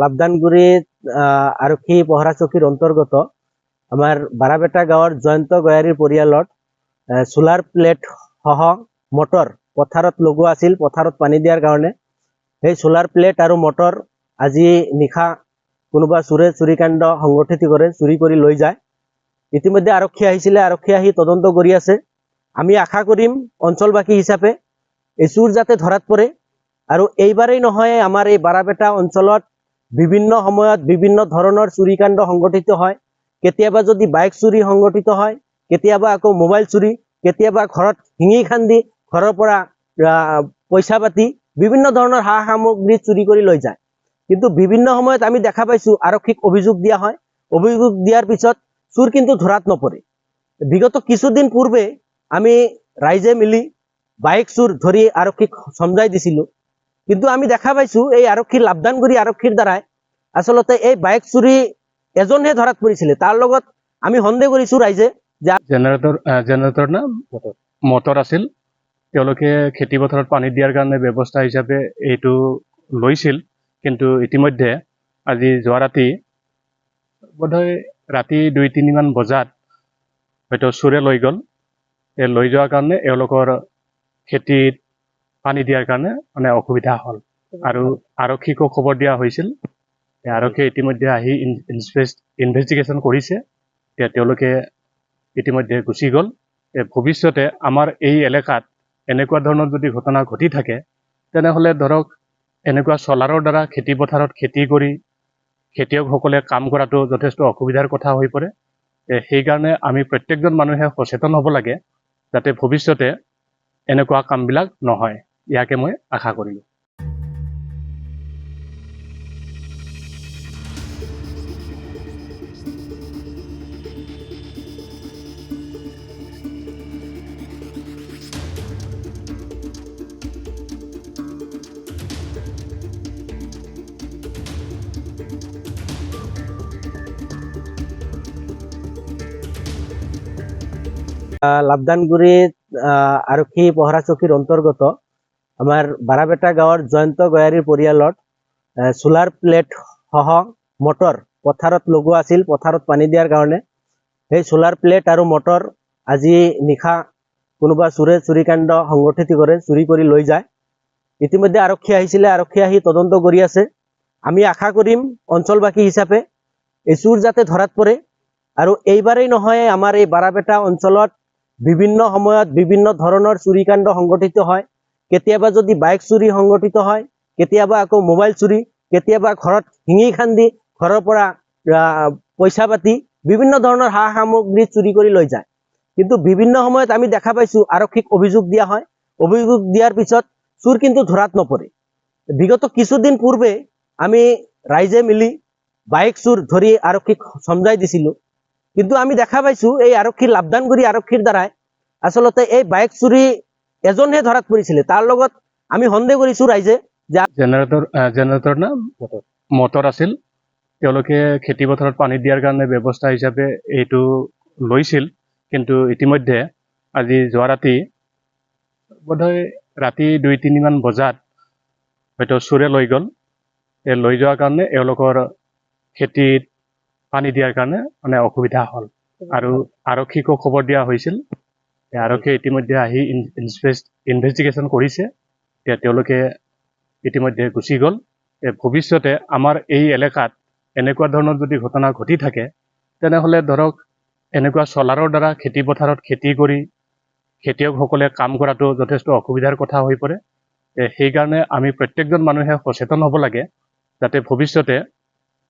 লাভদানগুৰি আৰক্ষী পহৰা চকীৰ অন্তৰ্গত আমাৰ বাৰাবেটা গাঁৱৰ জয়ন্ত গয়াৰীৰ পৰিয়ালত সোলাৰ প্লেট সহ মটৰ পথাৰত লগোৱা আছিল। পথাৰত পানী দিয়াৰ কাৰণে সেই সোলাৰ প্লেট আৰু মটৰ আজি নিশা কোনোবা চোৰে চুৰিকাণ্ড সংগঠিত কৰে, চুৰি কৰি লৈ যায়। ইতিমধ্যে আৰক্ষী আহিছিলে, আৰক্ষী আহি তদন্ত কৰি আছে। আমি আশা কৰিম অঞ্চলবাসী হিচাপে এই চোৰ যাতে ধৰাত পৰে আৰু এইবাৰেই নহয়, আমাৰ এই বাৰাবেটা অঞ্চলত বিভিন্ন সময়ত বিভিন্ন ধৰণৰ চুৰিকাণ্ড সংগঠিত হয়। কেতিয়াবা যদি বাইক চুৰি সংগঠিত হয়, কেতিয়াবা আকৌ মোবাইল চুৰি, কেতিয়াবা ঘৰত শিঙি খান্দি ঘৰৰ পৰা পইচা পাতি বিভিন্ন ধৰণৰ সা সামগ্ৰী চুৰি কৰি লৈ যায়। কিন্তু বিভিন্ন সময়ত আমি দেখা পাইছো আৰক্ষীক অভিযোগ দিয়া হয়, অভিযোগ দিয়াৰ পিছত চোৰ কিন্তু ধৰাত নপৰে। বিগত কিছুদিন পূৰ্বে আমি ৰাইজে মিলি বাইক চোৰ ধৰি আৰক্ষীক সমজাই দিছিলো, কিন্তু আমি দেখা পাইছো এই আৰক্ষীৰ লাভদানগুৰি আৰক্ষীৰ দ্বাৰাই আচলতে এই বাইক চুৰি এজনহে ধৰাত পৰিছিলে। তাৰ লগত আমি সন্দেহ কৰিছো ৰাইজে যে জেনেৰেটৰ না মটৰ আছিল, তেওঁলোকে খেতি পথাৰত পানী দিয়াৰ কাৰণে ব্যৱস্থা হিচাপে এইটো লৈছিল। কিন্তু ইতিমধ্যে আজি যোৱা ৰাতি বোধহয় ৰাতি 2-3 মান বজাত হয়তো চোৰে লৈ গ'ল। এই লৈ যোৱাৰ কাৰণে এওঁলোকৰ খেতিত পানী দিয়াৰ কাৰণে মানে অসুবিধা হ'ল আৰু আৰক্ষীকো খবৰ দিয়া হৈছিল। আৰক্ষীয়ে ইতিমধ্যে আহি ইনভেষ্টিগেশ্যন কৰিছে। তেওঁলোকে ইতিমধ্যে গুচি গ'ল। ভৱিষ্যতে আমাৰ এই এলেকাত এনেকুৱা ধৰণৰ যদি ঘটনা ঘটি থাকে, তেনেহ'লে ধৰক এনেকুৱা চলাৰৰ দ্বাৰা খেতি পথাৰত খেতি কৰি খেতিয়কসকলে কাম কৰাটো যথেষ্ট অসুবিধাৰ কথা হৈ পৰে। সেইকাৰণে আমি প্ৰত্যেকজন মানুহে সচেতন হ'ব লাগে, যাতে ভৱিষ্যতে এনেকুৱা কামবিলাক নহয়। ইয়াকে মই আশা কৰিলোঁ। লাভদানগুৰি আৰক্ষী পহৰা চকীৰ অন্তৰ্গত আমাৰ বাৰাবেটা গাঁৱৰ জয়ন্ত গয়াৰীৰ পৰিয়ালত সোলাৰ প্লেট সহ মটৰ পথাৰত লগোৱা আছিল। পথাৰত পানী দিয়াৰ কাৰণে সেই সোলাৰ প্লেট আৰু মটৰ আজি নিশা কোনোবা চোৰে চুৰিকাণ্ড সংগঠিত কৰে, চুৰি কৰি লৈ যায়। ইতিমধ্যে আৰক্ষী আহিছিলে, আৰক্ষী আহি তদন্ত কৰি আছে। আমি আশা কৰিম অঞ্চলবাসী হিচাপে এই চোৰ যাতে ধৰাত পৰে আৰু এইবাৰেই নহয়, আমাৰ এই বাৰাবেটা অঞ্চলত বিভিন্ন সময়ত বিভিন্ন ধৰণৰ চুৰিকাণ্ড সংগঠিত হয়। কেতিয়াবা যদি বাইক চুৰি সংগঠিত হয়, কেতিয়াবা আকৌ মোবাইল চুৰি, কেতিয়াবা ঘৰত শিঙি খান্দি ঘৰৰ পৰা পইচা পাতি বিভিন্ন ধৰণৰ সা সামগ্ৰী চুৰি কৰি লৈ যায়। কিন্তু বিভিন্ন সময়ত আমি দেখা পাইছো আৰক্ষীক অভিযোগ দিয়া হয়, অভিযোগ দিয়াৰ পিছত চোৰ কিন্তু ধৰাত নপৰে। বিগত কিছুদিন পূৰ্বে আমি ৰাইজে মিলি বাইক চোৰ ধৰি আৰক্ষীক সমজাই দিছিলো, কিন্তু আমি দেখা পাইছো এই আৰক্ষীৰ লাভদানগুৰি আৰক্ষীৰ দ্বাৰাই আচলতে এই বাইক চুৰি এজনহে ধৰাত পৰিছিলে। তাৰ লগত আমি সন্দেহ কৰিছো ৰাইজে যে জেনেৰেটৰ না মটৰ আছিল, তেওঁলোকে খেতি পথাৰত পানী দিয়াৰ কাৰণে ব্যৱস্থা হিচাপে এইটো লৈছিল। কিন্তু ইতিমধ্যে আজি যোৱা ৰাতি বোধহয় ৰাতি 2-3 মান বজাত হয়তো চোৰে লৈ গ'ল। এই লৈ যোৱাৰ কাৰণে এওঁলোকৰ খেতিত পানী দিয়াৰ কাৰণে মানে অসুবিধা হ'ল আৰু আৰক্ষীকো খবৰ দিয়া হৈছিল। আৰক্ষীয়ে ইতিমধ্যে আহি ইনভেষ্টিগেশ্যন কৰিছে। তেওঁলোকে ইতিমধ্যে গুচি গ'ল। ভৱিষ্যতে আমাৰ এই এলেকাত এনেকুৱা ধৰণৰ যদি ঘটনা ঘটি থাকে, তেনেহ'লে ধৰক এনেকুৱা চলাৰৰ দ্বাৰা খেতি পথাৰত খেতি কৰি খেতিয়কসকলে কাম কৰাটো যথেষ্ট অসুবিধাৰ কথা হৈ পৰে। সেইকাৰণে আমি প্ৰত্যেকজন মানুহে সচেতন হ'ব লাগে, যাতে ভৱিষ্যতে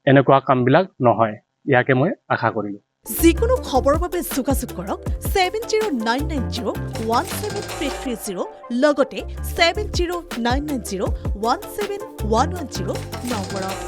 এনেকুৱা কামবিলাক নহয়। ইয়াকে মই আশা কৰিলোঁ। যিকোনো খবৰৰ বাবে যোগাযোগ কৰক 7099017330 লগতে 7099017110 নম্বৰত।